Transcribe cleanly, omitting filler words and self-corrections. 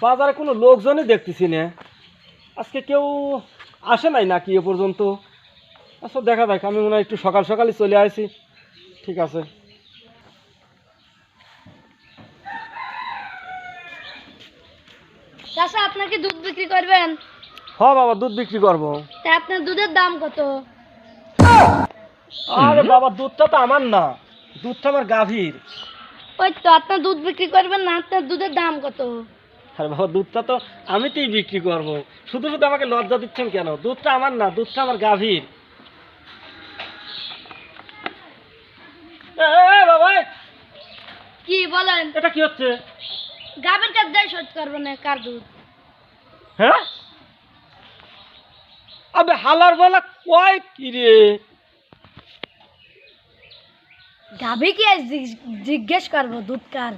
বাজারে কোনো লোকজনই দেখতেছি না, আজকে কেউ আসে নাই নাকি এ পর্যন্ত। আচ্ছা দেখা যাক, আমি মনে হয় একটু সকাল সকালই চলে আসি। ঠিক আছে। চাচা, আপনি কি দুধ বিক্রি করবেন? হ্যাঁ বাবা, দুধ বিক্রি করবো। তা আপনার দুধের দাম কত? আরে বাবা, দুধটা তো আমার না, দুধটা আমার গাভীর। ওই তো, আপনার দুধ বিক্রি করবেন না, আপনার দুধের দাম কত? আরে বাবা, দুধটা তো আমিতেই বিক্রি করবো, শুধু শুধু আমাকে লজ্জা দিচ্ছেন কেন? দুধটা আমার না, দুধটা আমার গাভীর। বাবা, কি বলেন? এটা কি হচ্ছে? গাবের কাছ দিয়ে শোধ করবেন না কার দুধ? হ্যাঁ, আবে হালার বলা কয় কি রে? গাবে কি আজ জিজ্ঞেস করবো দুধ কার?